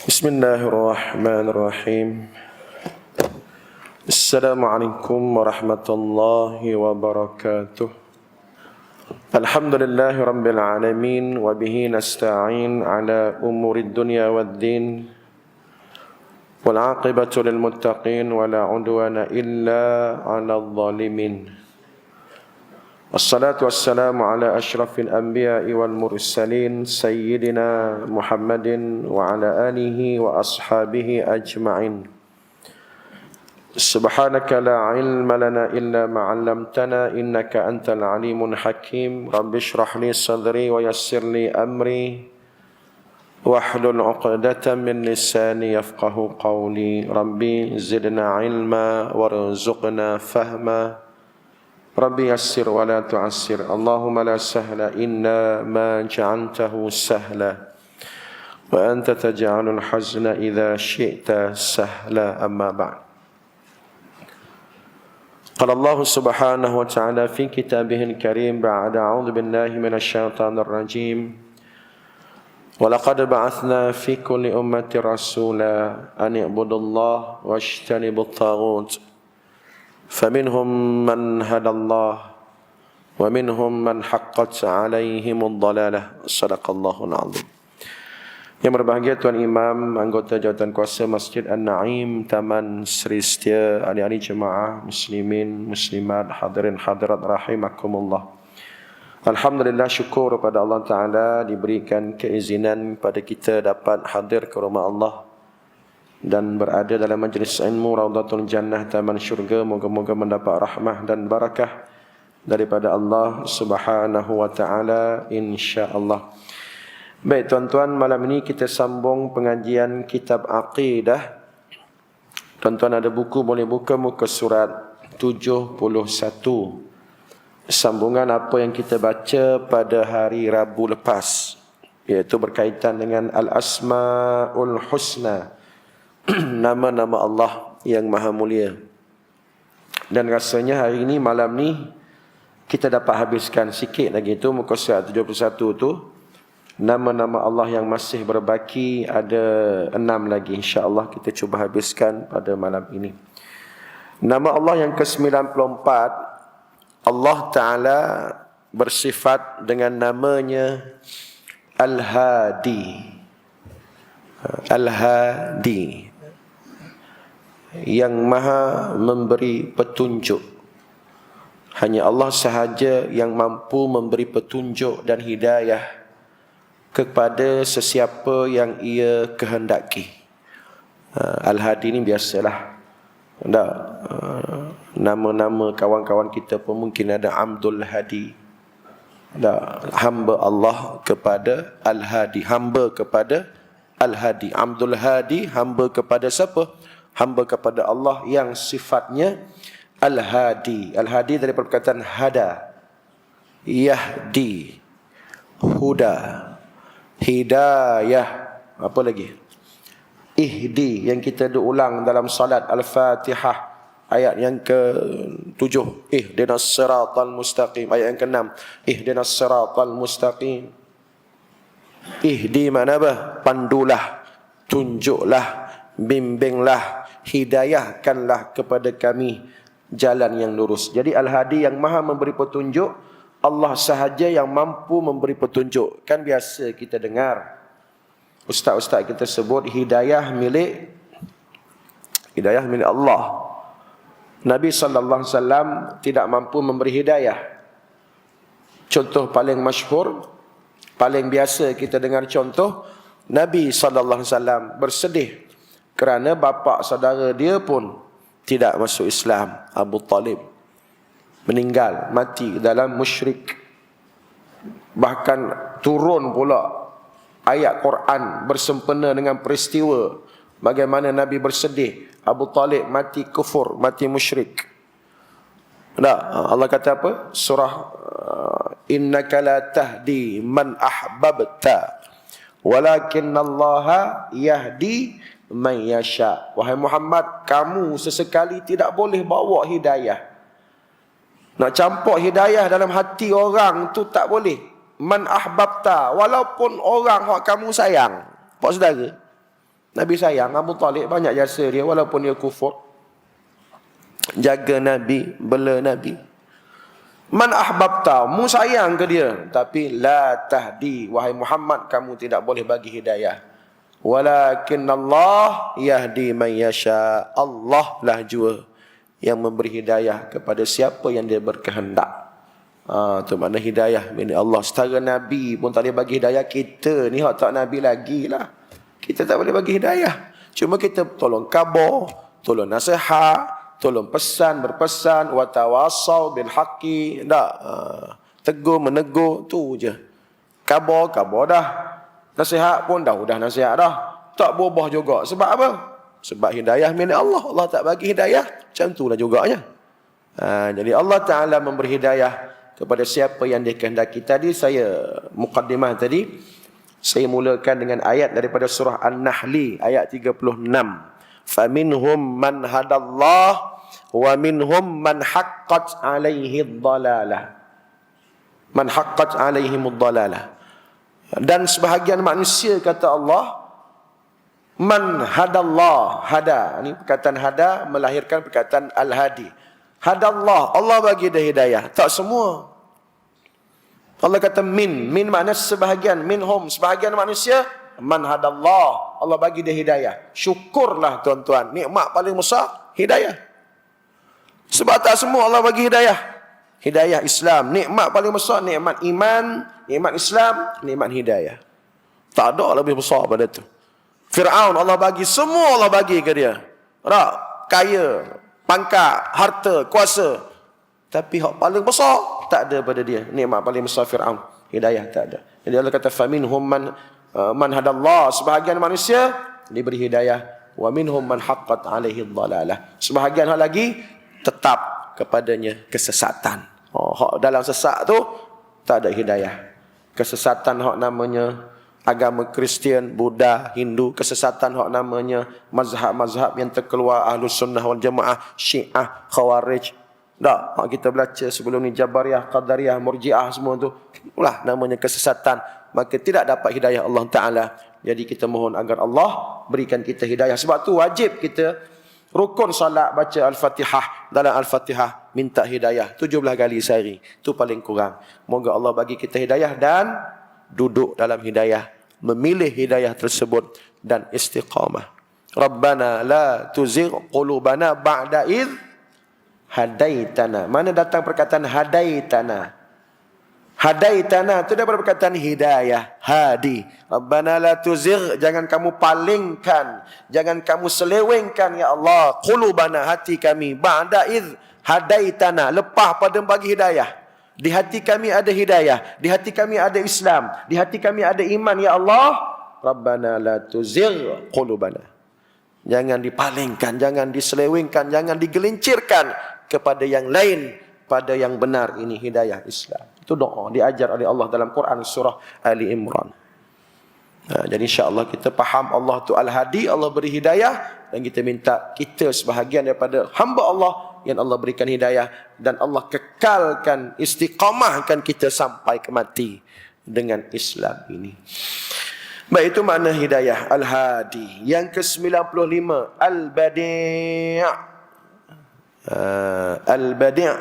Bismillahirrahmanirrahim. Assalamualaikum warahmatullahi wabarakatuh. Alhamdulillahi rabbil alamin wa bihi nasta'in ala umurid dunya waddin. Wal 'aqibatu lil muttaqin wa la 'udwana illa 'alal zalimin. Wassalatu wassalamu ala asyrafil anbiya'i wal mursalin sayyidina Muhammadin wa ala alihi wa ashabihi ajma'in. Subhanaka la ilma lana illa ma 'allamtana innaka antal alimun hakim. Rabbi shrah li sadri wa yassir li amri wahlul 'uqdatam min lisani yafqahu qawli. Rabbi zidna ilma warzuqna fahma. Rabbi yassir wa la tu'assir. Allahumma la sahla illa ma ja'altahu sahla wa anta taj'alul hazna idza syi'ta sahla. Amma ba'd. Qala Allah subhanahu wa ta'ala fi kitabihil karim ba'da a'udzu billahi minasy syaithanir rajim. Wa laqad ba'atsna fi kulli ummati rasula an i'budullaha wajtanibut taghut. فمنهم من هدى الله ومنهم من حقت عليهم الضلالة. صدق الله العظيم. Yang berbahagia Tuan Imam, anggota jawatan kuasa Masjid An-Naim, Taman Sri Setia, ahli-ahli jemaah muslimin, muslimat, hadirin hadirat rahimakumullah. Alhamdulillah, syukur kepada Allah Ta'ala diberikan keizinan pada kita dapat hadir ke rumah Allah dan berada dalam majlis ilmu Raudhatul Jannah, taman syurga. Moga-moga mendapat rahmah dan barakah daripada Allah Subhanahu wa taala, insya-Allah. Baik tuan-tuan, malam ini kita sambung pengajian kitab Aqidah. Tuan-tuan ada buku, boleh buka muka surat 71. Sambungan apa yang kita baca pada hari Rabu lepas, iaitu berkaitan dengan Al-Asmaul Husna, nama-nama Allah yang maha mulia. Dan rasanya hari ini, malam ni, kita dapat habiskan sikit lagi tu muka surat 71 tu. Nama-nama Allah yang masih berbaki ada 6 lagi, insya-Allah kita cuba habiskan pada malam ini. Nama Allah yang ke-94, Allah Ta'ala bersifat dengan namanya Al-Hadi. Al-Hadi, yang maha memberi petunjuk. Hanya Allah sahaja yang mampu memberi petunjuk dan hidayah kepada sesiapa yang ia kehendaki. Al-Hadi ni biasalah, nama-nama kawan-kawan kita pun mungkin ada Abdul Hadi. Hamba Allah kepada Al-Hadi, hamba kepada Al-Hadi. Abdul Hadi, hamba kepada siapa? Hamba kepada Allah yang sifatnya Al-Hadi. Al-Hadi dari perkataan hada, yahdi, huda, hidayah, apa lagi? Ihdi, yang kita ulang dalam salat Al-Fatihah ayat yang ke-7. Ihdinas siratal mustaqim. Ayat yang ke-6. Ihdinas siratal mustaqim. Ihdi mana apa? Pandulah, tunjuklah, bimbinglah, hidayahkanlah kepada kami jalan yang lurus. Jadi Al-Hadi yang maha memberi petunjuk, Allah sahaja yang mampu memberi petunjuk. Kan biasa kita dengar ustaz-ustaz kita sebut hidayah milik Allah. Nabi sallallahu alaihi wasallam tidak mampu memberi hidayah. Contoh paling masyhur, paling biasa kita dengar contoh, Nabi sallallahu alaihi wasallam bersedih kerana bapa saudara dia pun tidak masuk Islam. Abu Talib meninggal, mati dalam musyrik. Bahkan turun pula ayat Quran bersempena dengan peristiwa bagaimana Nabi bersedih Abu Talib mati kufur, mati musyrik. Allah kata apa? Surah innaka la tahdi man ahbabta walakinnallaha yahdi man yasha. Wahai Muhammad, kamu sesekali tidak boleh bawa hidayah. Nak campur hidayah dalam hati orang tu tak boleh. Man ahbabta, walaupun orang yang kamu sayang, pak saudara. Nabi sayang Abu Talib, banyak jasa dia walaupun dia kufur. Jaga Nabi, bela Nabi. Man ahbabta, mu sayang ke dia, tapi la tahdi, wahai Muhammad, kamu tidak boleh bagi hidayah. Walakin Allah yahdi man yasha, Allah lah jua yang memberi hidayah kepada siapa yang dia berkehendak. Tu makna hidayah milik Allah. Setara Nabi pun tak boleh bagi hidayah, kita ni hak tak Nabi lagi lah. Kita tak boleh bagi hidayah. Cuma kita tolong khabar, tolong nasihat, tolong pesan, berpesan, wa tawassau bil haqqi, tak tegur menegur, tu je. Khabar dah. Nasihat pun dah nasihat dah. Tak berubah juga. Sebab apa? Sebab hidayah milik Allah. Allah tak bagi hidayah, macam itulah juganya. Jadi Allah Ta'ala memberi hidayah kepada siapa yang dia kehendaki. Tadi saya muqaddimah tadi, saya mulakan dengan ayat daripada surah An-Nahli ayat 36. Faminhum man hadallah wa minhum man haqqat alaihi dhalalah. Man haqqat alaihim dhalalah. Dan sebahagian manusia, kata Allah, man hadallah, hada, ini perkataan hada melahirkan perkataan al-hadi. Hadallah, Allah bagi dia hidayah. Tak semua. Allah kata min makna sebahagian, minhum, sebahagian manusia, man hadallah, Allah bagi dia hidayah. Syukurlah tuan-tuan, nikmat paling besar hidayah. Sebab tak semua Allah bagi hidayah. Hidayah Islam, nikmat paling besar, nikmat iman, nikmat Islam, nikmat hidayah. Tak ada lebih besar pada itu. Fir'aun Allah bagi, semua Allah bagi ke dia. Tak, kaya, pangkat, harta, kuasa. Tapi hak paling besar tak ada pada dia. Nikmat paling besar Fir'aun, hidayah tak ada. Jadi Allah kata faminhum man hadallah, sebahagian manusia diberi hidayah, wa minhum man haqqat alaihi dhalalah, sebahagian hak lagi tetap kepadanya kesesatan. Hak dalam sesat tu tak ada hidayah. Kesesatan hak namanya agama Kristian, Buddha, Hindu. Kesesatan hak namanya mazhab-mazhab yang terkeluar, Ahlus Sunnah wal Jamaah, Syiah, Khawarij. Tak, hak kita baca sebelum ni Jabariyah, Qadariyah, Murji'ah, semua tu itulah namanya kesesatan. Maka tidak dapat hidayah Allah Ta'ala. Jadi kita mohon agar Allah berikan kita hidayah. Sebab tu wajib kita rukun salat baca Al-Fatihah. Dalam Al-Fatihah minta hidayah 17 kali sehari. Itu paling kurang. Moga Allah bagi kita hidayah dan duduk dalam hidayah, memilih hidayah tersebut dan istiqamah. Rabbana la tuzigh qulubana ba'da idh hadaitana. Mana datang perkataan hadaitana? Hadaitana itu daripada perkataan hidayah, hadi. Rabbana la tuzigh, jangan kamu palingkan, jangan kamu selewengkan ya Allah qulubana, hati kami, ba'da idh hadaitana, lepas pada bagi hidayah. Di hati kami ada hidayah, di hati kami ada Islam, di hati kami ada iman ya Allah. Rabbana la tuzigh qulubana. Jangan dipalingkan, jangan diselewengkan, jangan digelincirkan kepada yang lain, pada yang benar, ini hidayah Islam. Itu doa diajar oleh Allah dalam Quran surah Ali Imran. Jadi insya-Allah kita faham Allah tu Al-Hadi, Allah beri hidayah, dan kita minta kita sebahagian daripada hamba Allah yang Allah berikan hidayah, dan Allah kekalkan, istiqamahkan kita sampai ke mati dengan Islam ini. Baik, itu makna hidayah Al-Hadi. Yang ke-95 Al-Badi'. Al-Badi'.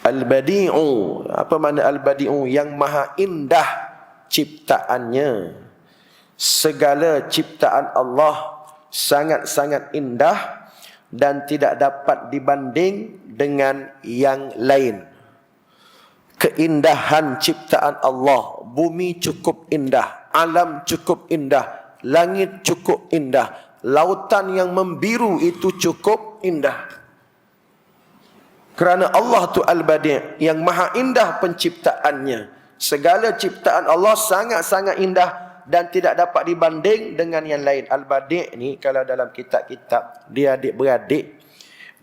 Al-Badi'u. Apa makna Al-Badi'u? Yang maha indah ciptaannya. Segala ciptaan Allah sangat-sangat indah dan tidak dapat dibanding dengan yang lain. Keindahan ciptaan Allah, bumi cukup indah, alam cukup indah, langit cukup indah, lautan yang membiru itu cukup indah. Kerana Allah tu Al-Badi', yang maha indah penciptaannya. Segala ciptaan Allah sangat-sangat indah dan tidak dapat dibanding dengan yang lain. Al-Badi' ni kalau dalam kitab-kitab dia adik-beradik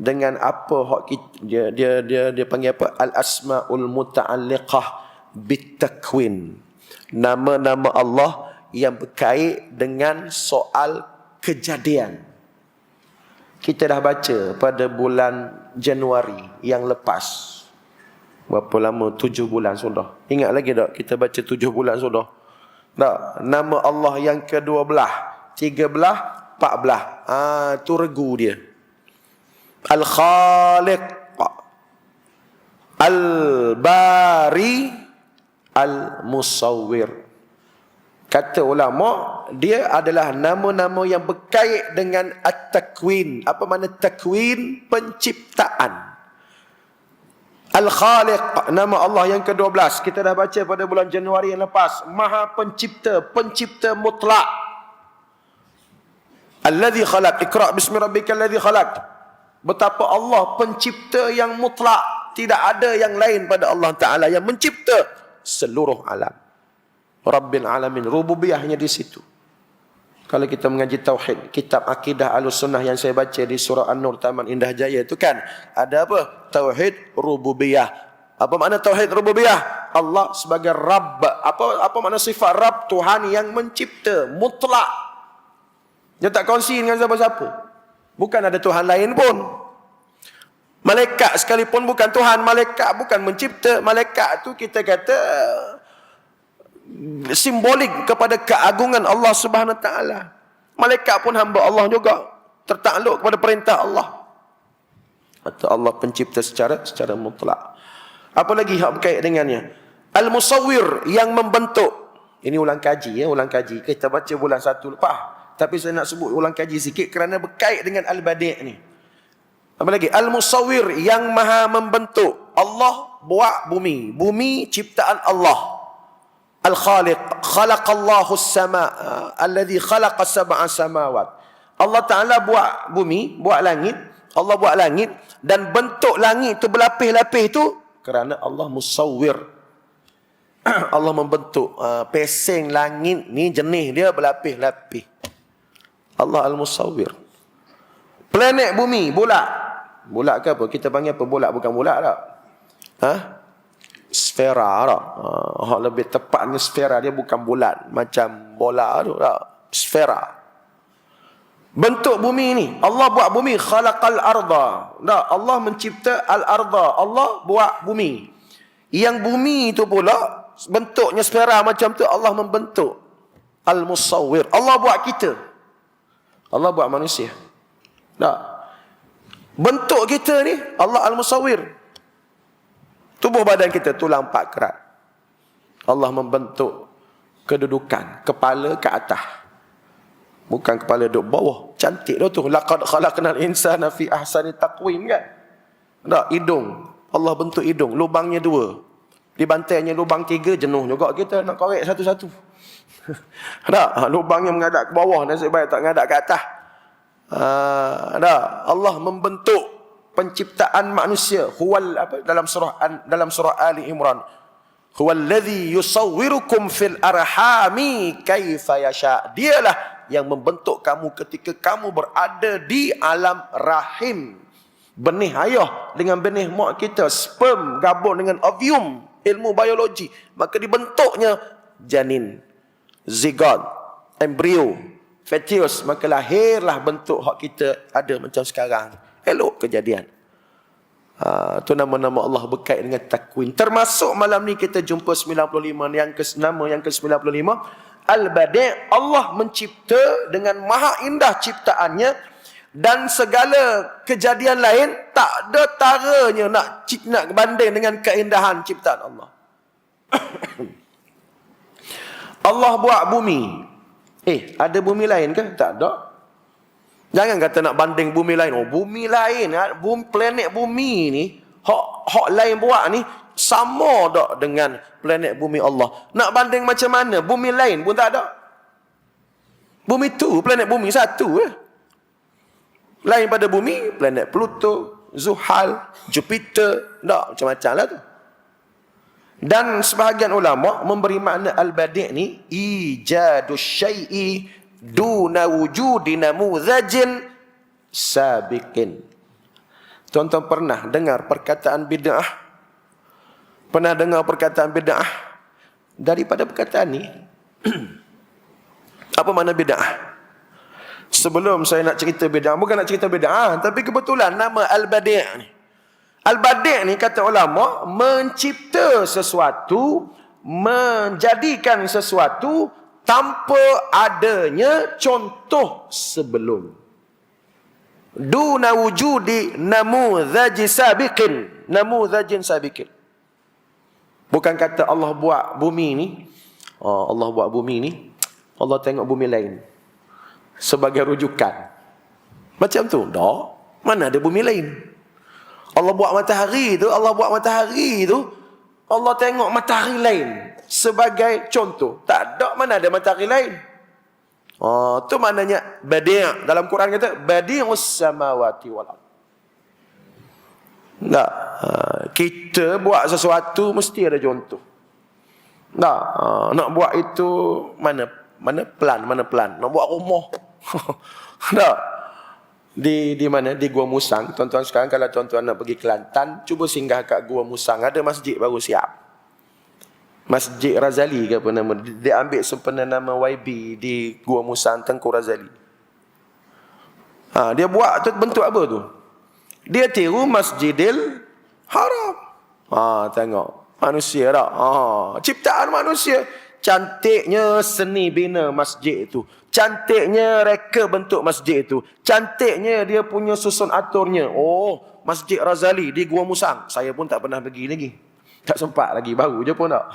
dengan apa dia panggil apa? Al-asmaul muta'alliqah bitakwin. Nama-nama Allah yang berkait dengan soal kejadian. Kita dah baca pada bulan Januari yang lepas. Berapa lama? 7 bulan sudah. Ingat lagi tak kita baca 7 bulan sudah? Tak, nama Allah yang ke-12, 13, 14. Tu regu dia. Al-Khaliq, Al-Bari, Al-Musawwir. Kata ulama, dia adalah nama-nama yang berkait dengan at-takwin. Apa makna takwin? Penciptaan. Al-Khaliq, nama Allah yang ke-12. Kita dah baca pada bulan Januari yang lepas. Maha pencipta, pencipta mutlak. Alladhi khalaq, Iqra' bismi rabbikal ladzi khalaq. Betapa Allah pencipta yang mutlak. Tidak ada yang lain pada Allah Ta'ala yang mencipta seluruh alam. Rabbil alamin. Rububiyahnya di situ. Kalau kita mengaji tauhid, kitab akidah Ahlussunnah yang saya baca di surah An-Nur Taman Indah Jaya itu kan ada apa? Tauhid rububiyah. Apa makna tauhid rububiyah? Allah sebagai Rabb. Apa makna sifat Rabb? Tuhan yang mencipta mutlak. Dia tak kongsi dengan siapa-siapa. Bukan ada Tuhan lain pun. Malaikat sekalipun bukan Tuhan. Malaikat bukan mencipta. Malaikat tu kita kata simbolik kepada keagungan Allah Subhanahu Wa Taala. Malaikat pun hamba Allah juga, tertakluk kepada perintah Allah. Atau Allah pencipta secara mutlak. Apa lagi hak berkait dengannya? Al-Musawwir, yang membentuk. Ini ulang kaji ulang kaji. Kita baca bulan 1 lepas. Tapi saya nak sebut ulang kaji sikit kerana berkait dengan Al-Badi' ni. Apa lagi? Al-Musawwir, yang maha membentuk. Allah buat bumi. Bumi ciptaan Allah. Al-Khaliq, khalaqallahu as-samaa alladhi khalaqa sab'a samawat. Allah Taala buat bumi, buat langit. Allah buat langit dan bentuk langit tu berlapis-lapis tu kerana Allah musawwir. Allah membentuk pesing langit ni, jenis dia berlapis-lapis. Allah al-musawwir. Planet bumi, bulat. Bulat ke apa? Kita panggil apa? Bulat bukan bulat tak? Sfera tak? Lebih tepatnya sfera, dia bukan bulat macam bola tu tak? Sfera. Bentuk bumi ni, Allah buat bumi, khalaqal arda. Tak? Allah mencipta al-arda. Allah buat bumi. Yang bumi itu pula bentuknya sfera macam tu, Allah membentuk. Al-Musawwir. Allah buat kita. Allah buat manusia. Tak? Bentuk kita ni Allah Al-Musawwir. Tubuh badan kita tulang 4 kerat. Allah membentuk kedudukan kepala ke atas. Bukan kepala duduk bawah. Cantik dah tu. Laqad khalaqnal insana fi ahsani taqwim kan? Tak, hidung. Allah bentuk hidung, lubangnya 2. Dibantainya lubang 3, jenuh juga kita nak korek satu-satu. Tak, lubangnya menghadap ke bawah, nasib baik tak menghadap ke atas. Tak, Allah membentuk penciptaan manusia. Huwal apa dalam surah Ali Imran, huwallazi yusawwirukum fil arhami kaifa yasha. Dialah yang membentuk kamu ketika kamu berada di alam rahim. Benih ayah dengan benih mak kita, sperm gabung dengan ovum, ilmu biologi, maka dibentuknya janin, zigot, embrio, fetus, maka lahirlah bentuk hak kita ada macam sekarang. Elok kejadian. Tu nama-nama Allah berkait dengan takwin. Termasuk malam ni kita jumpa 95 nama yang ke-95. Al-Badi', Allah mencipta dengan maha indah ciptaannya, dan segala kejadian lain tak ada taranya nak banding dengan keindahan ciptaan Allah. Allah buat bumi. Ada bumi lain ke? Tak ada. Jangan kata nak banding bumi lain. Oh, bumi lain, planet bumi ni, hak lain buat ni sama tak dengan planet bumi Allah. Nak banding macam mana? Bumi lain pun tak ada. Bumi tu, planet bumi satu Lain pada bumi, planet Pluto, Zuhal, Jupiter, tak, macam-macam lah tu. Dan sebahagian ulama memberi makna al-badi' ni ijadus syai'i duna wujudi namuzajin sabiqin. Tuan-tuan pernah dengar perkataan bid'ah? Pernah dengar perkataan bid'ah? Daripada perkataan ni apa makna bid'ah? Sebelum saya nak cerita bid'ah, bukan nak cerita bid'ah, tapi kebetulan nama al-badi' ni, al-badi' ni kata ulama mencipta sesuatu, menjadikan sesuatu tanpa adanya contoh sebelum. Duna wujudi namudzaji sabiqin, namudzajin sabiqin. Bukan kata Allah buat bumi ni, Allah buat bumi ni, Allah tengok bumi lain sebagai rujukan. Macam tu? Tak. Mana ada bumi lain? Allah buat matahari tu, Allah tengok matahari lain sebagai contoh. Tak ada, mana ada matahari lain. Tu maknanya badi'. Dalam Quran kata badi'us samawati wal ardh. Tak. Kita buat sesuatu mesti ada contoh. Tak. Nak buat itu mana plan. Nak buat rumah. Tak. Di mana? Di Gua Musang. Tuan-tuan sekarang kalau tuan-tuan nak pergi Kelantan, cuba singgah kat Gua Musang. Ada masjid baru siap. Masjid Razali ke apa nama. Dia ambil sempena nama YB di Gua Musang Tengku Razali. Dia buat tu bentuk apa tu? Dia tiru Masjidil Haram. Tengok. Manusia tak? Ciptaan manusia. Cantiknya seni bina masjid itu. Cantiknya reka bentuk masjid itu. Cantiknya dia punya susun aturnya. Masjid Razali di Gua Musang. Saya pun tak pernah pergi lagi. Tak sempat lagi. Baru je pun tak.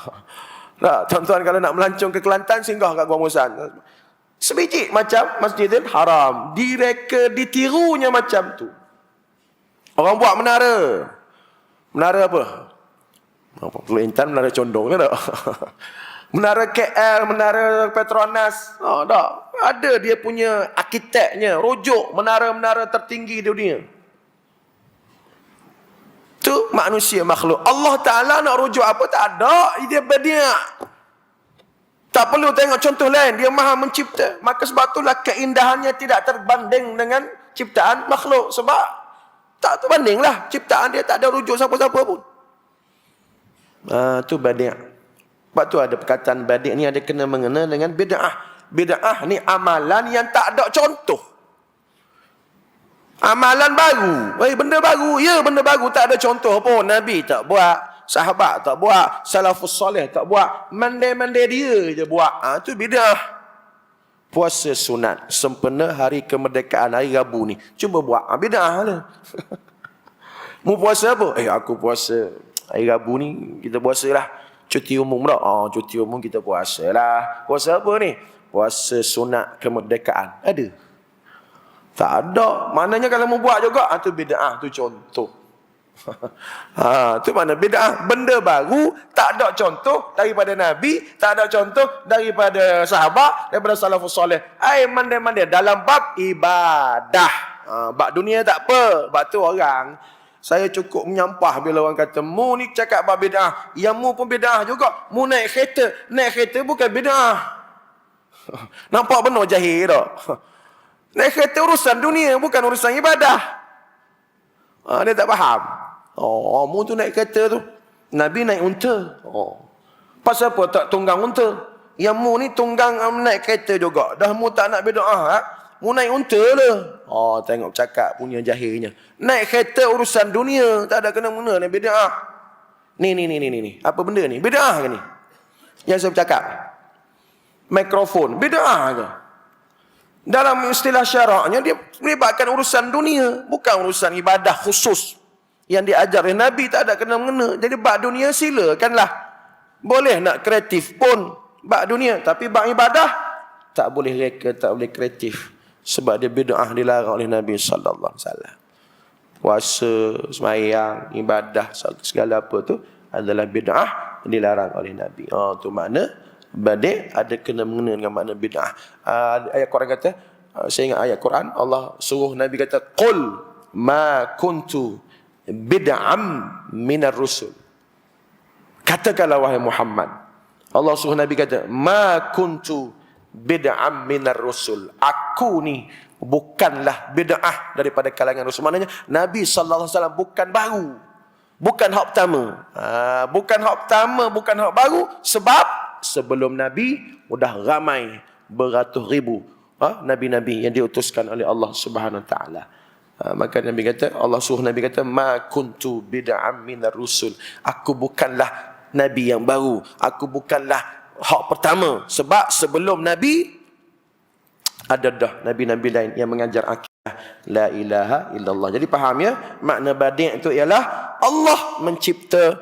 Tak, tuan-tuan kalau nak melancong ke Kelantan, singgah kat Gua Musang. Sebiji macam Masjidil Haram. Direka, ditirunya macam tu. Orang buat menara. Menara apa? Perlu Intan, menara condong ke tak? Menara KL, menara Petronas. Tak. Ada dia punya arkiteknya. Rujuk menara-menara tertinggi di dunia. Tu manusia makhluk. Allah Ta'ala nak rujuk apa? Tak ada. Dia badi'. Tak perlu tengok contoh lain. Dia maha mencipta. Maka sebab itulah keindahannya tidak terbanding dengan ciptaan makhluk. Sebab tak terbanding lah. Ciptaan dia tak ada rujuk siapa-siapa pun. Tu badi'. Sebab tu ada perkataan badi' ni ada kena mengena dengan bid'ah. Bid'ah ni amalan yang tak ada contoh. Amalan baru. Benda baru. Ya, benda baru tak ada contoh pun. Nabi tak buat. Sahabat tak buat. Salafus soleh tak buat. Mandai-mandai dia je buat. Tu bid'ah. Puasa sunat. Sempena hari kemerdekaan, hari Rabu ni. Cuba buat. Bid'ah lah. Mu puasa apa? Aku puasa. Hari Rabu ni kita puasa lah. Cuti umum tak? Cuti umum kita puasa lah. Puasa apa ni? Puasa sunat kemerdekaan. Ada? Tak ada. Maknanya kalau mau buat juga, tu bid'ah, tu contoh. Tu mana bid'ah? Benda baru, tak ada contoh daripada Nabi, tak ada contoh daripada sahabat, daripada salafus soleh. Mandai-mandai dalam bab ibadah. Bab dunia tak apa. Bab tu orang, saya cukup menyampah bila orang kata, mu ni cakap bab bid'ah. Yang mu pun bid'ah juga. Mu naik kereta. Naik kereta bukan bid'ah. Nampak benar jahil tak? Naik kereta urusan dunia, bukan urusan ibadah. Dia tak faham. Mu tu naik kereta tu. Nabi naik unta. Pasal apa tak tunggang unta? Yang mu ni tunggang naik kereta juga. Dah mu tak nak bid'ah. Mu naik unta lah. Tengok cakap punya jahilnya. Naik kereta urusan dunia. Tak ada kena-mena dengan bid'ah. Ni. Apa benda ni? Bid'ah ke ni? Yang saya bercakap. Mikrofon. Bid'ah ke? Dalam istilah syaraknya, dia melibatkan urusan dunia. Bukan urusan ibadah khusus. Yang diajar oleh Nabi tak ada kena-mena. Jadi bab dunia silakanlah. Boleh nak kreatif pun. Bab dunia. Tapi bab ibadah, tak boleh reka, tak boleh kreatif. Sebab dia bid'ah dilarang oleh Nabi sallallahu alaihi wasallam. Puasa, sembahyang, ibadah, segala apa tu adalah bid'ah dilarang oleh Nabi. Tu makna badi' ada kena mengena dengan makna bid'ah. Ayat Quran kata, saya ingat ayat Quran, Allah suruh Nabi kata, qul ma kuntu bid'am minar rusul. Katakanlah wahai Muhammad. Allah suruh Nabi kata, ma kuntu bid'am minar rusul. Aku ni bukanlah bid'ah daripada kalangan rasul. Maknanya Nabi sallallahu alaihi wasallam bukan baru. Bukan hak pertama. Bukan hak pertama, bukan hak baru, sebab sebelum Nabi sudah ramai beratus ribu nabi-nabi yang diutuskan oleh Allah Subhanahu wa taala. Maka Nabi kata, Allah suruh Nabi kata, ma kuntu bid'am minar rusul. Aku bukanlah nabi yang baru. Aku bukanlah hak pertama. Sebab sebelum Nabi ada dah Nabi-Nabi lain yang mengajar akidah la ilaha illallah. Jadi faham ya, makna badi' itu ialah Allah mencipta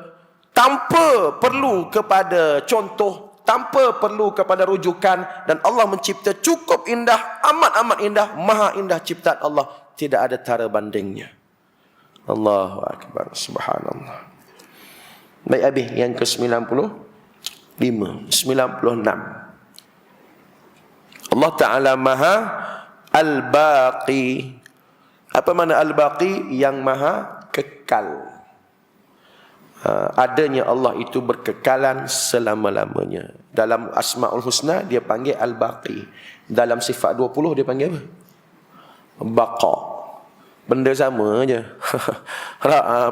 tanpa perlu kepada contoh, tanpa perlu kepada rujukan, dan Allah mencipta cukup indah, amat-amat indah, maha indah ciptaan Allah, tidak ada tara bandingnya. Allahu akbar, subhanallah. Baik habis yang ke-95, 96. Allah Ta'ala maha al-baqi. Apa makna al-baqi? Yang maha kekal. Adanya Allah itu berkekalan selama-lamanya. Dalam Asma'ul Husna dia panggil al-baqi. Dalam sifat 20 dia panggil apa? Baqa. Benda sama je.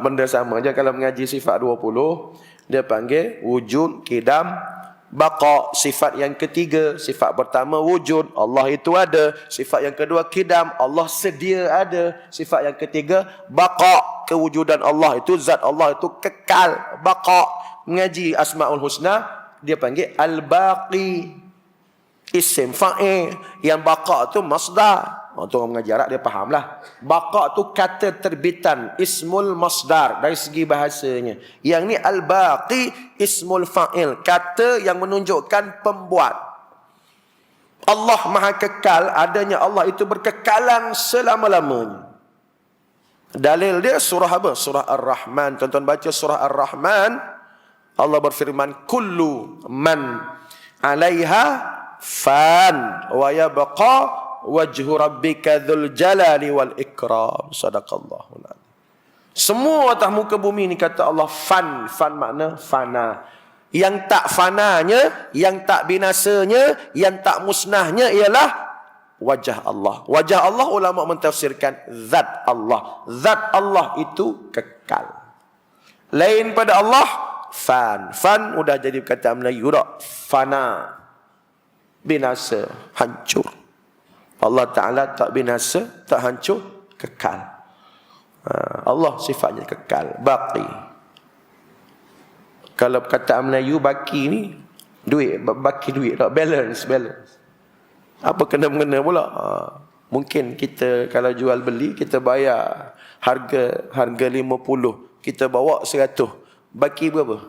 Benda sama je. Kalau mengaji sifat 20 dia panggil wujud, qidam, baqa. Sifat yang ketiga, sifat pertama wujud, Allah itu ada. Sifat yang kedua qidam, Allah sedia ada. Sifat yang ketiga baqa, kewujudan Allah itu, zat Allah itu kekal, baqa. Mengaji Asmaul Husna dia panggil al-baqi, isim fa'il. Yang baqa tu masdar. Tu orang mengaji Arab dia fahamlah. Baqa tu kata terbitan, ismul masdar dari segi bahasanya. Yang ni al-baqi ismul fa'il, kata yang menunjukkan pembuat. Allah maha kekal, adanya Allah itu berkekalan selama-lamanya. Dalil dia surah apa? Surah Ar-Rahman. Tuan-tuan baca surah Ar-Rahman, Allah berfirman, kullu man 'alaiha fan wa yabqa wajhu rabbika dzul jalali wal ikram. Sadaqallahul azim. Semua atas muka bumi ni kata Allah fan. Fan makna fana. Yang tak fananya, yang tak binasanya, yang tak musnahnya ialah wajah Allah. Wajah Allah ulama mentafsirkan zat Allah. Zat Allah itu kekal. Lain pada Allah fan. Fan udah jadi kata Melayu dah. Fana. Binasa, hancur. Allah Ta'ala tak binasa, tak hancur, kekal. Allah sifatnya kekal, baqi. Kalau perkataan Melayu baki ni duit, baki duit, tak balance. Apa kena-mengena pula? Mungkin kita kalau jual beli kita bayar harga 50, kita bawa 100. Baki berapa?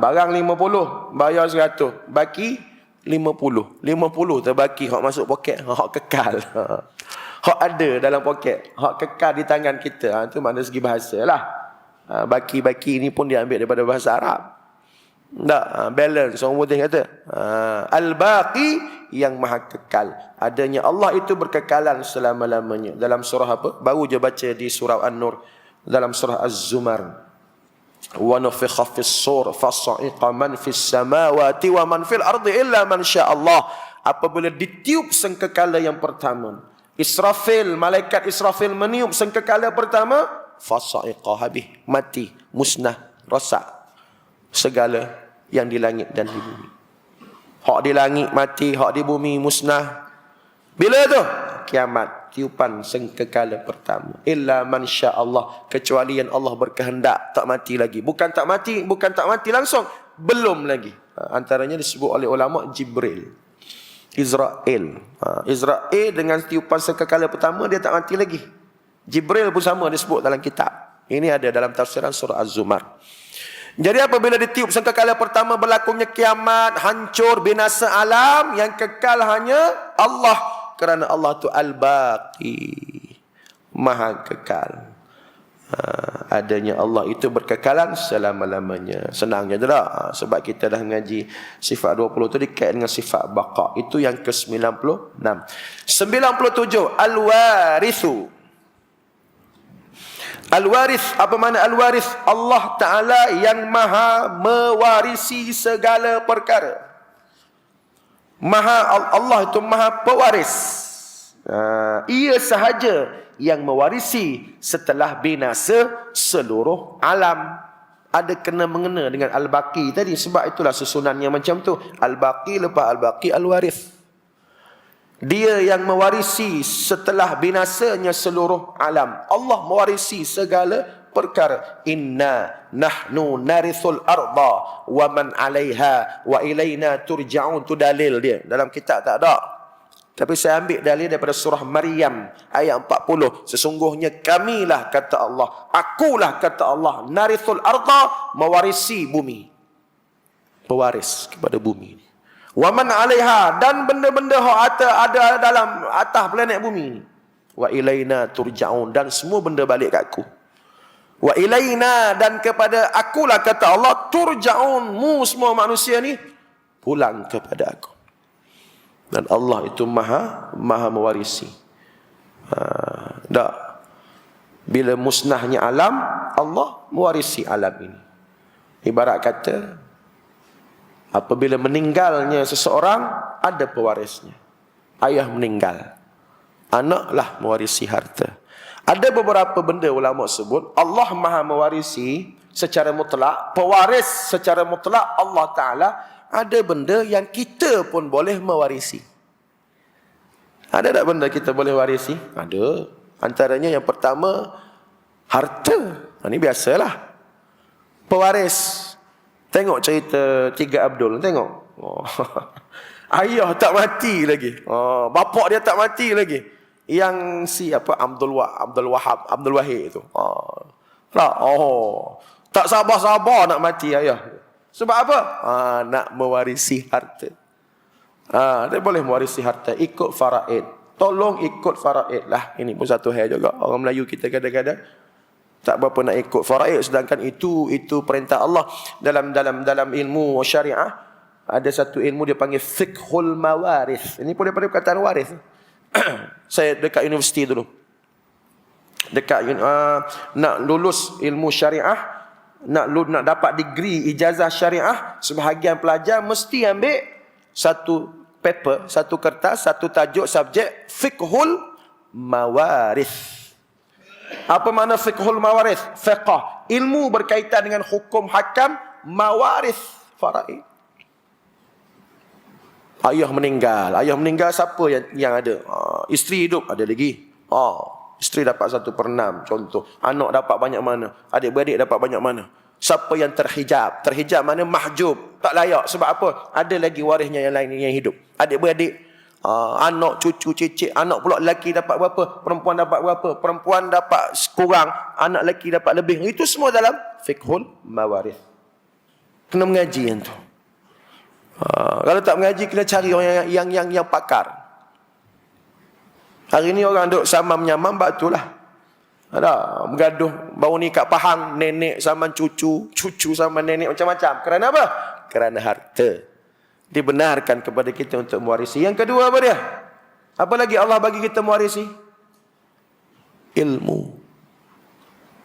Barang 50, bayar 100. Baki 50 terbaki, hak masuk poket, hak kekal. Hak ada dalam poket, hak kekal di tangan kita. Itu makna segi bahasa lah. Baki-baki ni pun diambil daripada bahasa Arab. Tak, balance. Orang putih kata al-baqi, yang maha kekal. Adanya Allah itu berkekalan selama-lamanya. Dalam surah apa? Baru je baca di surah An-Nur. Dalam surah Az-Zumar, wa nufikha fis sur fasa'iqa man fis samawati wa man fil ardi illa man syaa Allah. Apabila ditiup sangkakala yang pertama, Israfil, malaikat Israfil meniup sangkakala pertama, fasa'iqa, habis, mati, musnah, rosak segala yang di langit dan di bumi. Hak di langit mati, hak di bumi musnah. Bila tu? Kiamat, tiupan sangkakala pertama. Illa man syaa Allah, kecuali yang Allah berkehendak tak mati lagi. Bukan tak mati langsung, belum lagi. Antaranya disebut oleh ulama Jibril, Israel. Israel dengan tiupan sangkakala pertama dia tak mati lagi. Jibril pun sama disebut dalam kitab. Ini ada dalam tafsiran surah Az-Zumar. Jadi apabila ditiup sangkakala pertama, berlakunya kiamat, hancur, binasa alam, yang kekal hanya Allah. Kerana Allah tu al-baqi, maha kekal. Adanya Allah itu berkekalan selama-lamanya. Senangnya tak? Sebab kita dah mengaji sifat 20 tu dikait dengan sifat baqa. Itu yang ke-96. 97, al-warithu. Al-warith, apa makna al-warith? Allah Ta'ala yang maha mewarisi segala perkara. Allah itu maha pewaris. Ia sahaja yang mewarisi setelah binasa seluruh alam. Ada kena-mengena dengan al-baqi tadi. Sebab itulah susunannya macam tu. Al-baqi, lepas al-baqi, al-warith. Dia yang mewarisi setelah binasanya seluruh alam. Allah mewarisi segala perkara. Inna nahnu narithul arda wa man 'alaiha wa ilaina turja'un. Tu dalil dia. Dalam kitab tak ada. Tapi saya ambil dalil daripada surah Maryam ayat 40. Sesungguhnya kamilah, kata Allah, akulah, kata Allah, narithul arda, mewarisi bumi. Pewaris kepada bumi ini. Wa man 'alaiha, dan benda-benda yang ada dalam atas planet bumi ini. Wa ilaina turja'un, dan semua benda balik kat aku. Wa ilaina, dan kepada akulah, kata Allah, turja'un, mu semua manusia ni pulang kepada aku. Dan Allah itu maha mewarisi. Bila musnahnya alam, Allah mewarisi alam ini. Ibarat kata, apabila meninggalnya seseorang, ada pewarisnya. Ayah meninggal, anaklah mewarisi harta. Ada beberapa benda ulama sebut Allah maha mewarisi secara mutlak, pewaris secara mutlak Allah Ta'ala. Ada benda yang kita pun boleh mewarisi. Ada tak benda kita boleh warisi? Ada. Antaranya yang pertama, harta. Ini biasalah. Pewaris. Tengok cerita Tiga Abdul. Tengok. Ayah tak mati lagi. Bapak dia tak mati lagi. Yang Abdul Wahid itu. Tak sabar-sabar nak mati ayah. Sebab apa? Nak mewarisi harta. Dia boleh mewarisi harta. Ikut faraid. Tolong ikut faraid lah. Ini pun satu hal juga. Orang Melayu kita kadang-kadang tak berapa nak ikut faraid. Sedangkan itu perintah Allah. Dalam ilmu syariah, ada satu ilmu dia panggil fiqhul mawaris. Ini pun daripada perkataan waris. Saya dekat universiti dulu. Nak lulus ilmu syariah, nak dapat degree ijazah syariah, sebahagian pelajar mesti ambil satu paper, satu kertas, satu tajuk subjek fiqhul mawaris. Apa makna fiqhul mawaris? Fiqh, ilmu berkaitan dengan hukum hakam, mawaris, faraid. Ayah meninggal siapa yang ada? Isteri hidup, ada lagi. Isteri dapat 1/6 contoh. Anak dapat banyak mana? Adik-beradik dapat banyak mana? Siapa yang terhijab? Terhijab mana? Mahjub. Tak layak. Sebab apa? Ada lagi warisnya yang lain yang hidup. Adik-beradik, anak, cucu, cicit. Anak pula lelaki dapat berapa? Perempuan dapat berapa? Perempuan dapat kurang, anak lelaki dapat lebih. Itu semua dalam fiqhul mawaris. Kena mengaji yang tu. Kalau tak mengaji, kena cari orang yang pakar. Hari ni orang duk sama menyamam, batulah. Ada bergaduh, baru ni kat Pahang, nenek sama cucu, cucu sama nenek, macam-macam. Kerana apa? Kerana harta. Dibenarkan kepada kita untuk mewarisi. Yang kedua apa dia? Apa lagi Allah bagi kita mewarisi? Ilmu.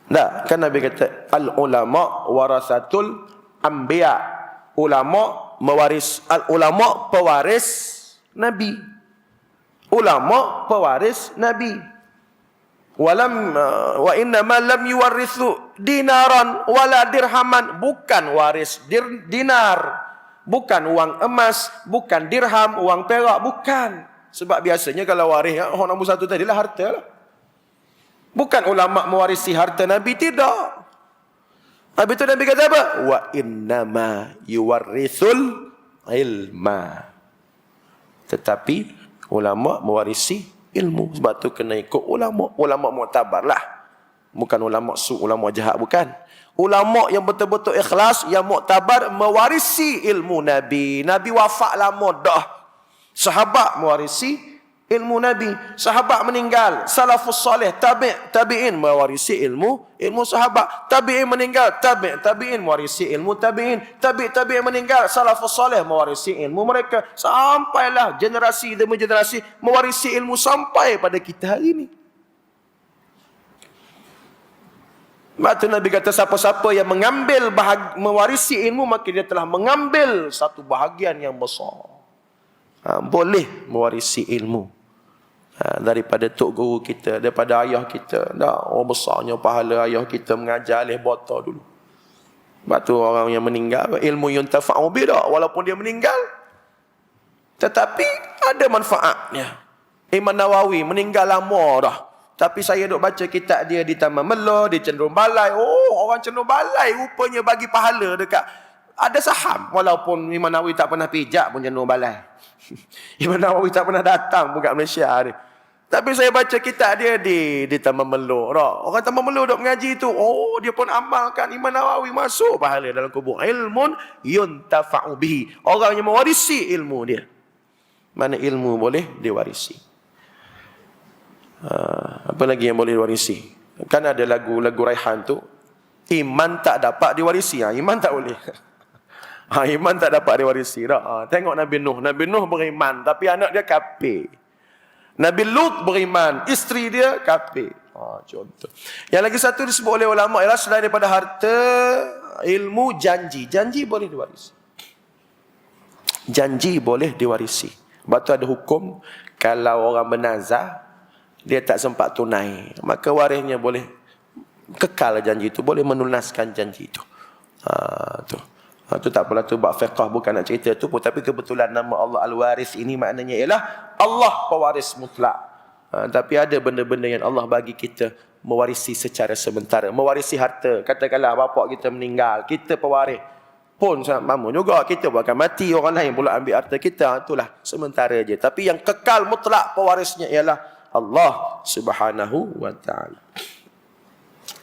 Tak, kan Nabi kata, al-ulama warasatul anbiya. Ulama pewaris Nabi. Ulama pewaris Nabi. Wa innama lam yuwarithu dinaran wala dirhaman. Bukan waris dinar, bukan uang emas, bukan dirham, uang perak, bukan. Sebab biasanya kalau waris orang nombor satu tadi lah harta lah. Bukan ulama mewarisi harta Nabi, tidak. Habis itu Nabi kata apa? Wa innama yuwarithul ilma. Tetapi ulama mewarisi ilmu. Sebab tu kena ikut ulama. Ulama mu'tabar lah. Bukan ulama su, ulama jahat, bukan. Ulama yang betul-betul ikhlas, yang mu'tabar, mewarisi ilmu Nabi. Nabi wafat lama dah. Sahabat mewarisi ilmu Nabi. Sahabat meninggal, salafus salih, tabi'in mewarisi ilmu sahabat. Tabi'in meninggal, tabi'in mewarisi ilmu tabi'in. Tabi'in meninggal, salafus salih mewarisi ilmu mereka. Sampailah generasi demi generasi mewarisi ilmu sampai pada kita hari ini. Maka Nabi kata, siapa-siapa yang mengambil mewarisi ilmu, maka dia telah mengambil satu bahagian yang besar. Boleh mewarisi ilmu daripada tok guru kita, daripada ayah kita. Besarnya pahala ayah kita mengajar alih bata dulu. Sebab tu orang yang meninggal, ilmu yuntafa'u bi dah, walaupun dia meninggal, tetapi ada manfaatnya. Imam Nawawi meninggal lama dah. Tapi saya duk baca kitab dia di Taman Melo, di Cenderung Balai. Oh, orang Cenderung Balai rupanya bagi pahala dekat ada saham. Walaupun Imam Nawawi tak pernah pijak pun Cenderung Balai. Imam Nawawi tak pernah datang pun kat Malaysia ni. Tapi saya baca kitab dia di Taman Melo. Orang Taman Melo duk mengaji tu. Oh, dia pun amalkan Imam Nawawi, masuk pahala dalam kubur. Ilmun yuntafa'u bihi. Orang yang mewarisi ilmu dia. Mana ilmu boleh diwarisi. Apa lagi yang boleh diwarisi? Kan ada lagu Raihan tu, iman tak dapat diwarisi. Iman tak boleh. Iman tak dapat diwarisi. Tengok Nabi Nuh. Nabi Nuh beriman, tapi anak dia kafir. Nabi Lut beriman, isteri dia kafir. Contoh. Yang lagi satu disebut oleh ulama ialah selain daripada harta, ilmu, janji. Janji boleh diwarisi. Janji boleh diwarisi. Sebab tu ada hukum, kalau orang bernazar, dia tak sempat tunai, maka warisnya boleh kekal janji itu, boleh melunaskan janji itu. Tu tak apalah, tu bab fiqh, bukan nak cerita tu pun. Tapi kebetulan nama Allah Al-Waris ini maknanya ialah Allah pewaris mutlak. Tapi ada benda-benda yang Allah bagi kita mewarisi secara sementara. Mewarisi harta, katakanlah bapak kita meninggal, kita pewaris pun sama juga, kita pun akan mati, orang lain pula ambil harta kita. Itulah sementara je. Tapi yang kekal mutlak pewarisnya ialah Allah Subhanahu wa ta'ala.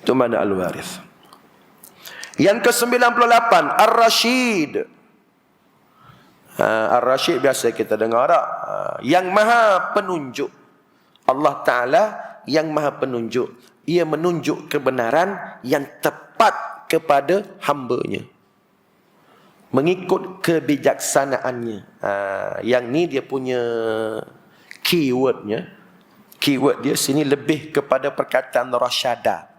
Itu mana Al-Warith. Yang ke-98, Ar-Rashid. Ar-Rashid biasa kita dengar tak? Yang maha penunjuk. Allah Ta'ala yang maha penunjuk. Ia menunjuk kebenaran yang tepat kepada hamba-Nya, mengikut kebijaksanaannya. Yang ni dia punya keywordnya. Keyword dia sini lebih kepada perkataan rasyada.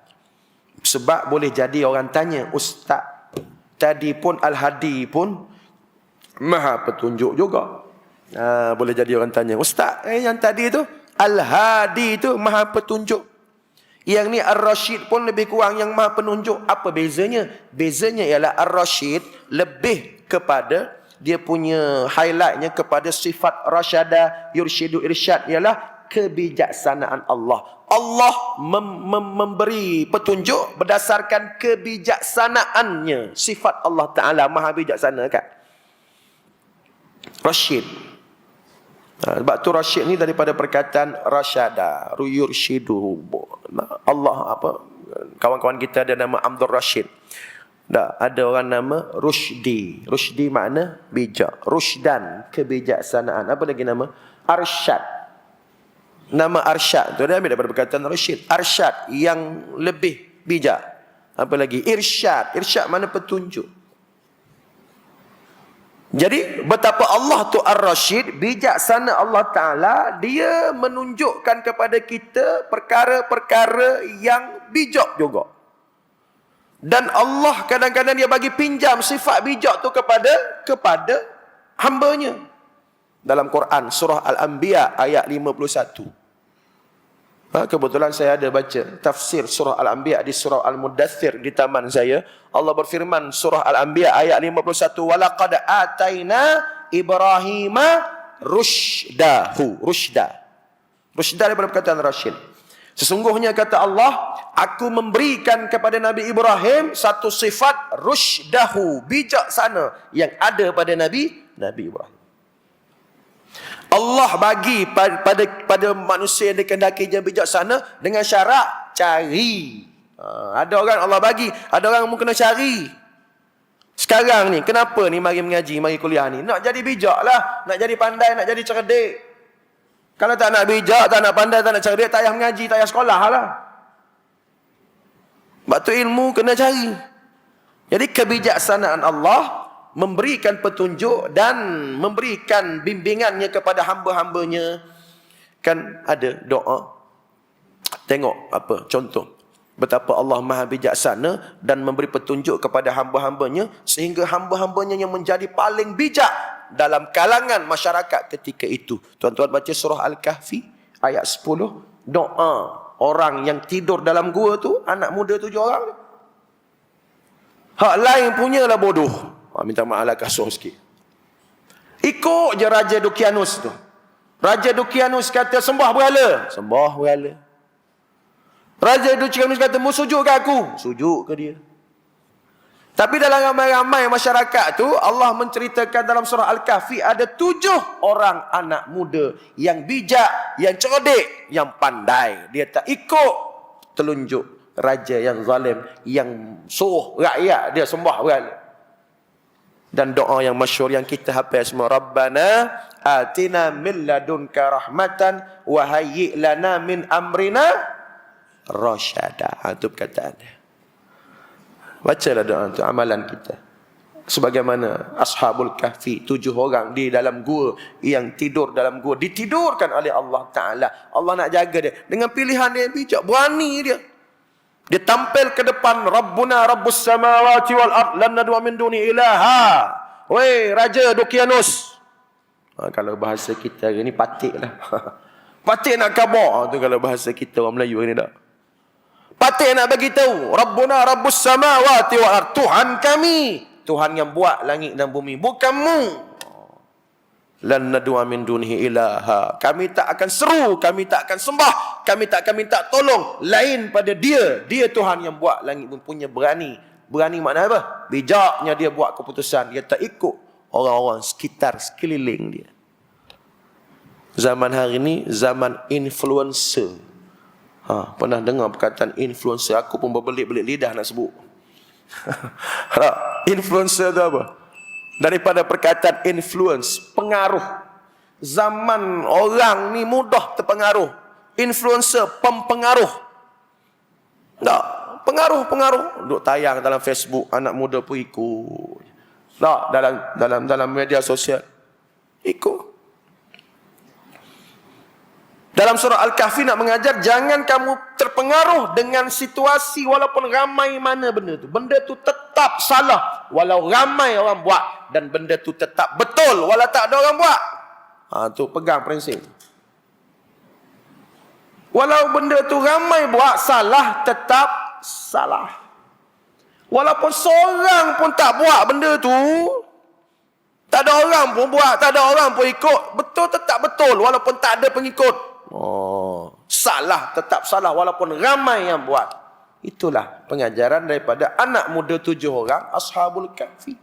Sebab boleh jadi orang tanya, Ustaz, tadi pun Al-Hadi pun maha petunjuk juga. Boleh jadi orang tanya, Ustaz, yang tadi tu Al-Hadi tu maha petunjuk, yang ni Ar-Rashid pun lebih kurang yang maha penunjuk. Apa bezanya? Bezanya ialah Ar-Rashid lebih kepada, dia punya highlightnya kepada sifat rasyada, yurshidu, irsyad, ialah kebijaksanaan Allah. Allah memberi petunjuk berdasarkan kebijaksanaannya. Sifat Allah Ta'ala maha bijaksana kan. Rashid. Sebab tu Rashid ni daripada perkataan rasyada, yurshidu. Allah apa? Kawan-kawan kita ada nama Abdul Rashid. Ada orang nama Rushdi. Rushdi makna bijak. Rushdan, kebijaksanaan. Apa lagi nama? Arsyad. Nama Arsyad tu dia ambil daripada perkataan Rashid. Arsyad yang lebih bijak. Apa lagi? Irsyad. Irsyad mana petunjuk. Jadi betapa Allah tu Ar-Rashid, bijaksana Allah Ta'ala, dia menunjukkan kepada kita perkara-perkara yang bijak juga. Dan Allah kadang-kadang dia bagi pinjam sifat bijak tu kepada hamba-Nya. Dalam Quran surah Al-Anbiya ayat 51. Kebetulan saya ada baca tafsir surah Al-Anbiya di surah Al-Mudaththir di taman saya. Allah berfirman surah Al-Anbiya ayat 51, walaqad ataina Ibrahima rusydahu. Rusyda daripada perkataan Rashid. Sesungguhnya kata Allah, aku memberikan kepada Nabi Ibrahim satu sifat rusydahu, bijaksana yang ada pada Nabi Ibrahim. Allah bagi pada manusia yang dikehendaki dia bijaksana dengan syarat cari. Ada orang Allah bagi, ada orang mungkin kena cari. Sekarang ni, kenapa ni mari mengaji, mari kuliah ni? Nak jadi bijak lah, nak jadi pandai, nak jadi cerdik. Kalau tak nak bijak, tak nak pandai, tak nak cerdik, tak payah mengaji, tak payah sekolah lah. Sebab tu ilmu kena cari. Jadi kebijaksanaan Allah memberikan petunjuk dan memberikan bimbingannya kepada hamba-hambanya. Kan ada doa. Tengok apa contoh. Betapa Allah maha bijaksana dan memberi petunjuk kepada hamba-hambanya, sehingga hamba-hambanya yang menjadi paling bijak dalam kalangan masyarakat ketika itu. Tuan-tuan baca surah Al-Kahfi ayat 10. Doa orang yang tidur dalam gua tu, anak muda 7 orang. Hak lain punyalah bodoh. Minta maaf lah kasar sikit. Ikut je Raja Dukianus tu. Raja Dukianus kata sembah berhala. Sembah berhala. Raja itu kata, mu sujud ke aku? Sujud ke dia. Tapi dalam ramai-ramai masyarakat tu, Allah menceritakan dalam surah Al-Kahfi, ada 7 orang anak muda yang bijak, yang cerdik, yang pandai. Dia tak ikut telunjuk raja yang zalim, yang suruh rakyat dia sembah berhala. Dan doa yang masyhur yang kita hafal semua, Rabbana atina min ladunka rahmatan wa hayyi' lana min amrina rasyada. Itu perkataan dia. Bacalah doa itu, amalan kita. Sebagaimana Ashabul Kahfi, 7 orang di dalam gua, yang tidur dalam gua, ditidurkan oleh Allah Ta'ala. Allah nak jaga dia. Dengan pilihan dia bijak, berani dia. Dia tampil ke depan, Rabbuna Rabbus samawati wal ard, lan nad'u min duni ilaha. Weh, Raja Dokianus. Kalau bahasa kita hari ni patik lah. Patik nak khabar. Tu kalau bahasa kita orang Melayu hari ni tak. Patik nak bagi tahu, Rabbuna Rabbus samawati wal ard, Tuhan kami, Tuhan yang buat langit dan bumi, bukanmu. Lan nad'u min dunihi ilaha. Kami tak akan seru, kami tak akan sembah, kami tak akan minta tolong lain pada dia. Dia Tuhan yang buat langit pun punya berani. Berani makna apa? Bijaknya dia buat keputusan. Dia tak ikut orang-orang sekitar, sekeliling dia. Zaman hari ni zaman influencer. Pernah dengar perkataan influencer? Aku pun berbelit-belit lidah nak sebut. Influencer tu apa? Daripada perkataan influence, pengaruh. Zaman orang ni mudah terpengaruh. Influencer, pempengaruh. Tak, pengaruh. Duk tayang dalam Facebook, anak muda pun ikut. Tak, dalam media sosial ikut. Dalam surah Al-Kahfi nak mengajar, jangan kamu terpengaruh dengan situasi walaupun ramai mana benda tu. Benda tu tetap salah walau ramai orang buat, dan benda tu tetap betul walau tak ada orang buat. Tu pegang prinsip. Walau benda tu ramai buat, salah tetap salah. Walaupun seorang pun tak buat benda tu, tak ada orang pun buat, tak ada orang pun ikut, betul tetap betul walaupun tak ada pengikut. Salah tetap salah walaupun ramai yang buat. Itulah pengajaran daripada anak muda 7 orang Ashabul Kahfi.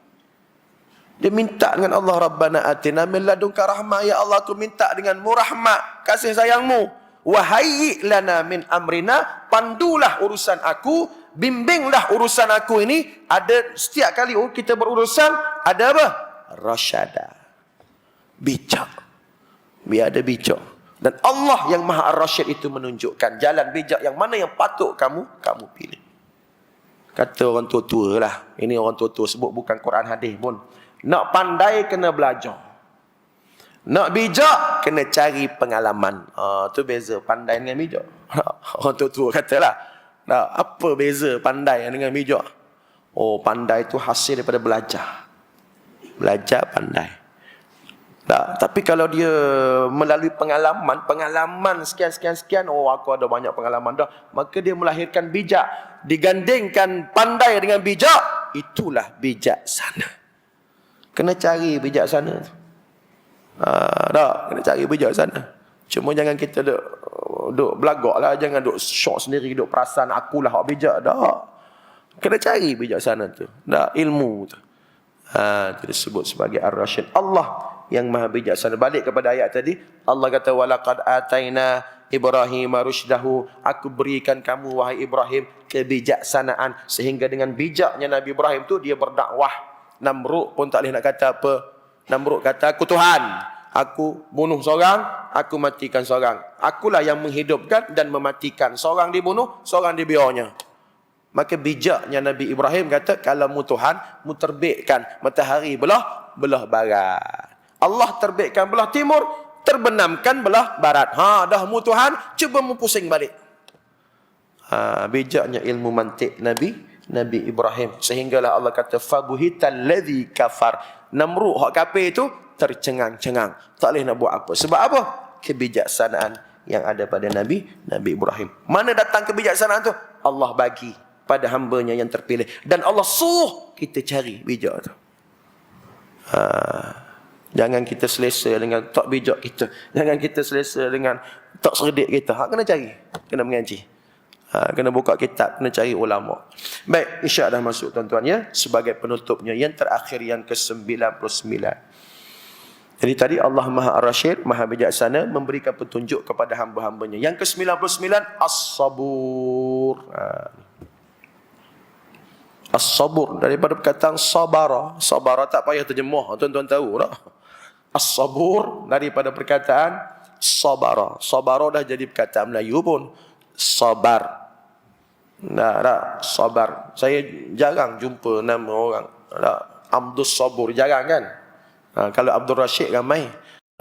Dia minta dengan Allah, Rabbana atina min ladunka rahmah, ya Allah, aku minta denganmu rahmat, kasih sayangmu. Wa hayyi' lana min amrina, pandulah urusan aku, bimbinglah urusan aku ini. Ada setiap kali kita berurusan, ada apa? Rasyada, bijak. Biar ada bijak. Dan Allah yang Maha Ar-Rasyid itu menunjukkan jalan bijak yang mana yang patut kamu pilih. Kata orang tua-tua lah. Ini orang tua-tua sebut, bukan Quran hadis pun. Nak pandai kena belajar. Nak bijak kena cari pengalaman. Tu beza pandai dengan bijak. Orang tua-tua katalah. Apa beza pandai dengan bijak? Pandai itu hasil daripada belajar. Belajar pandai. Tapi kalau dia melalui pengalaman sekian, aku ada banyak pengalaman dah, maka dia melahirkan bijak. Digandingkan pandai dengan bijak, itulah bijaksana. Kena cari bijaksana. Kena cari bijaksana. Cuma jangan kita duk belagak lah, jangan duk syok sendiri, duk perasan akulah hak bijak. Kena cari bijaksana tu. Ilmu tu. Itu disebut sebagai Ar-Rasyid. Allah yang Maha Bijaksana. Balik kepada ayat tadi, Allah kata, walaqad ataina Ibrahim rusydahu, aku berikan kamu wahai Ibrahim kebijaksanaan, sehingga dengan bijaknya Nabi Ibrahim tu dia berdakwah. Namrud pun tak boleh nak kata apa. Namrud kata, aku Tuhan, aku bunuh seorang, aku matikan seorang, akulah yang menghidupkan dan mematikan, seorang dibunuh, seorang dibiarnya. Maka bijaknya Nabi Ibrahim kata, kalau mu Tuhan, mu terbitkan matahari belah barat. Allah terbitkan belah timur, terbenamkan belah barat. Dah mu Tuhan, cuba mu pusing balik. Bijaknya ilmu mantik Nabi Ibrahim. Sehinggalah Allah kata, fabuhital ladzi kafar. Namrud hak kafir itu tercengang-cengang, tak boleh nak buat apa. Sebab apa? Kebijaksanaan yang ada pada Nabi Ibrahim. Mana datang kebijaksanaan tu? Allah bagi pada hamba-Nya yang terpilih, dan Allah suruh kita cari bijak tu. Jangan kita selesa dengan tak bijak kita. Jangan kita selesa dengan tak cerdik kita. Kena cari. Kena mengaji. Kena buka kitab, kena cari ulama. Baik, isyak dah masuk tuan-tuan ya. Sebagai penutupnya, yang terakhir yang ke-99. Jadi tadi Allah Maha Ar-Rasyid, Maha Bijaksana, memberikan petunjuk kepada hamba-hambanya. Yang ke-99, As-Sabur. As-Sabur, daripada perkataan sabara. Sabara tak payah terjemah, tuan-tuan tahu tak? As-Sabur, daripada perkataan sabara. Sabara dah jadi perkataan Melayu pun. Sabar. Tak, sabar. Saya jarang jumpa nama orang. Abdul Sabur, jarang kan? Kalau Abdul Rashid ramai.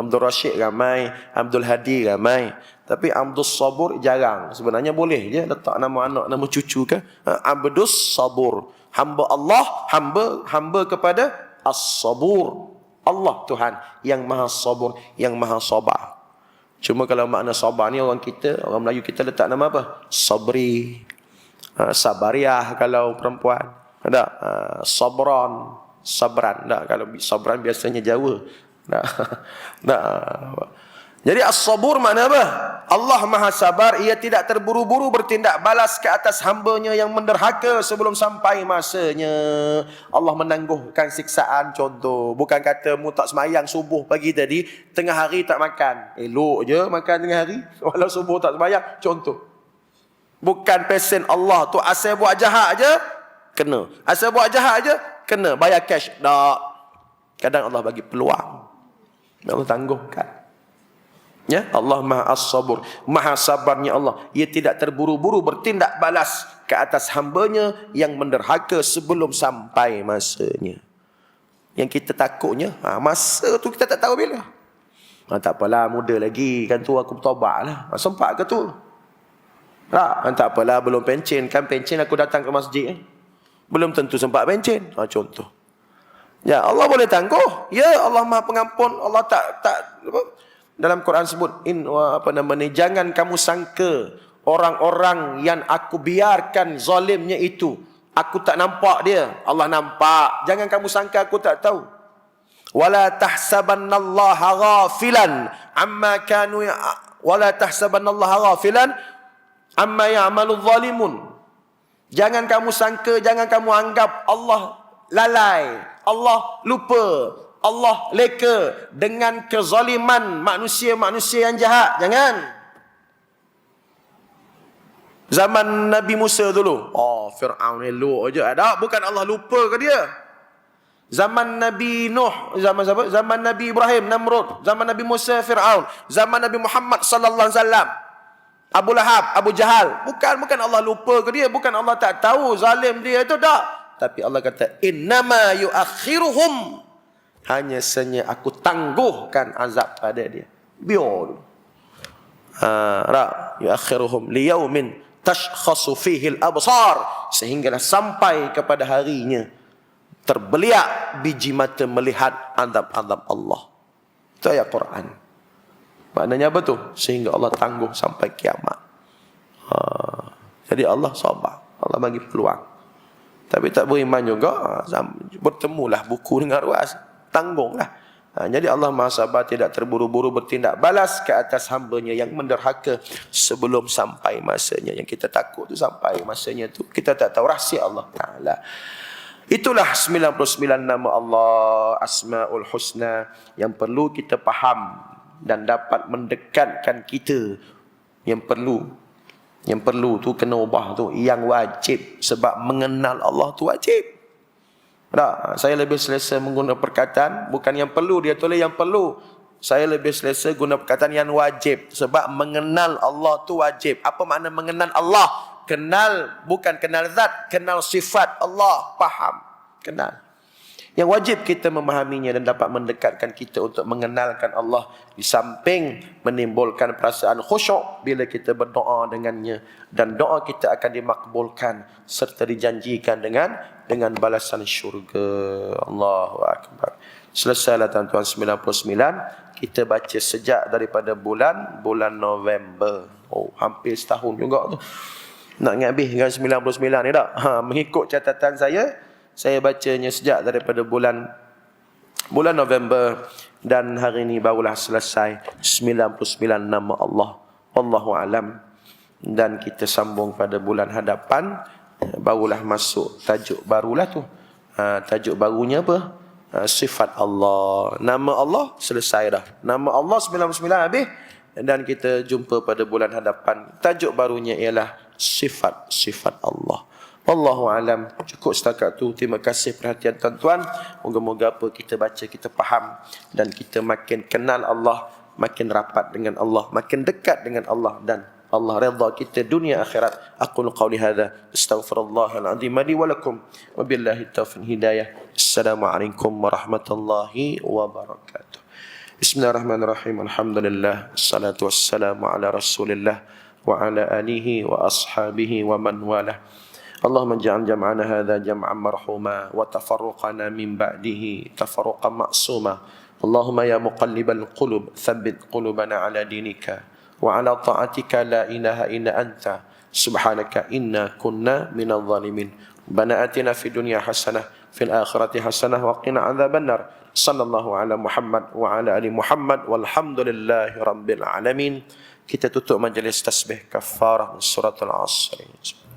Abdul Rashid ramai. Abdul Hadi ramai. Tapi Abdul Sabur jarang. Sebenarnya boleh je letak nama anak, nama cucu kan? Abdul Sabur. Hamba Allah, hamba kepada As-Sabur. Allah Tuhan yang Maha Sabur, yang Maha Sabar. Cuma kalau makna sabar ni orang Melayu kita letak nama apa? Sabri. Sabariah kalau perempuan. Ada sabran, sabran. Tak, kalau sabran biasanya Jawa. Tak. Tak. Jadi as-sabur makna apa? Allah Maha Sabar, ia tidak terburu-buru bertindak balas ke atas hambanya yang menderhaka sebelum sampai masanya. Allah menangguhkan siksaan, contoh. Bukan kata mu tak semayang subuh pagi tadi, tengah hari tak makan. Elok je makan tengah hari, walau subuh tak semayang, contoh. Bukan pesen Allah tu asal buat jahat je, kena. Asal buat jahat je, kena. Bayar cash. Tak. Kadang Allah bagi peluang. Allah tangguhkan. Ya, Allah Maha As-Sabur, Maha Sabarnya Allah. Ia tidak terburu-buru bertindak balas ke atas hambanya yang menderhaka sebelum sampai masanya. Yang kita takutnya, masa tu kita tak tahu bila. Tak apalah, muda lagi, kan tu aku bertobat lah. Sempat ke tu? Tak apalah, belum pencen. Kan pencen aku datang ke masjid. Belum tentu sempat pencen. Contoh. Ya, Allah boleh tangguh. Ya, Allah Maha Pengampun. Allah tak apa? Dalam Quran sebut jangan kamu sangka orang-orang yang aku biarkan zalimnya itu, aku tak nampak dia. Allah nampak. Jangan kamu sangka aku tak tahu. Wala tahsabannallaha ghafilan amma kanu wala tahsabannallaha ghafilan amma ya'malul zalimun. Jangan kamu sangka, jangan kamu anggap Allah lalai, Allah lupa, Allah leka dengan kezaliman manusia-manusia yang jahat. Jangan. Zaman Nabi Musa dulu, Fir'aun elok je. Bukan Allah lupa ke dia. Zaman Nabi Nuh, zaman siapa? Zaman Nabi Ibrahim, Namrud. Zaman Nabi Musa, Fir'aun. Zaman Nabi Muhammad sallallahu alaihi wasallam, Abu Lahab, Abu Jahal. Bukan Allah lupa ke dia. Bukan Allah tak tahu zalim dia itu, tak. Tapi Allah kata, innama yuakhiruhum, hanya saja aku tangguhkan azab pada dia. Biar dulu. Yuakhiruhum liyaumin tashkhasu fihi al-absar, sehinggalah sampai kepada harinya terbeliak biji mata melihat azab-azab Allah. Itu ayat Quran. Maknanya apa tu? Sehingga Allah tangguh sampai kiamat. Jadi Allah sabar. Allah bagi peluang. Tapi tak beriman juga, bertemulah buku dengan ruas. Tanggunglah. Jadi Allah Maha Sabar, tidak terburu-buru bertindak balas ke atas hambanya yang menderhaka sebelum sampai masanya. Yang kita takut tu sampai masanya tu, kita tak tahu rahsia Allah Ta'ala. Itulah 99 nama Allah Asmaul Husna yang perlu kita faham dan dapat mendekatkan kita. Yang perlu tu kena ubah tu, yang wajib. Sebab mengenal Allah tu wajib. Tak, saya lebih selesa menggunakan perkataan bukan yang perlu, dia tulis yang perlu. Saya lebih selesa guna perkataan yang wajib. Sebab mengenal Allah tu wajib. Apa makna mengenal Allah? Kenal, bukan kenal zat, kenal sifat Allah. Faham, kenal. Yang wajib kita memahaminya dan dapat mendekatkan kita untuk mengenalkan Allah. Di samping menimbulkan perasaan khusyuk bila kita berdoa dengannya. Dan doa kita akan dimakbulkan serta dijanjikan dengan balasan syurga. Allahu Akbar. Selesailah tuan-tuan 99. Kita baca sejak daripada bulan November. Hampir setahun juga tu. Nak habis dengan 99 ni tak? Mengikut catatan saya bacanya sejak daripada bulan November, dan hari ini barulah selesai 99 nama Allah. Wallahu alam. dan kita sambung pada bulan hadapan. Barulah masuk tajuk barulah tu. Tajuk barunya apa? Sifat Allah. Nama Allah selesai dah. Nama Allah 99 habis. Dan kita jumpa pada bulan hadapan. Tajuk barunya ialah sifat-sifat Allah. Wallahu alam. Cukup setakat tu. Terima kasih perhatian tuan-tuan. Moga-moga apa kita baca kita faham dan kita makin kenal Allah, makin rapat dengan Allah, makin dekat dengan Allah, dan Allah redha kita dunia akhirat. Aqulu qawli hadza astaghfirullahal azim li wa lakum wa billahi taufiq hidayah. Assalamualaikum warahmatullahi wabarakatuh. Bismillahirrahmanirrahim. Alhamdulillah wassalatu wassalamu ala Rasulillah wa ala alihi wa ashabihi wa man walah. اللهم اجعل جمعنا هذا جمعا مرحوما وتفرقنا من بعده تفرقا معصوما. اللهم يا مقلب القلوب ثبت قلوبنا على دينك وعلى طاعتك لا إله إلا أنت سبحانك إنا كنا من الظالمين. ربنا آتنا في الدنيا حسنة في الآخرة حسنة وقنا عذاب النار. صلى الله على محمد وعلى آل محمد والحمد لله رب العالمين. Kita tutup majlis tasbih kafarah surah Al-Asr.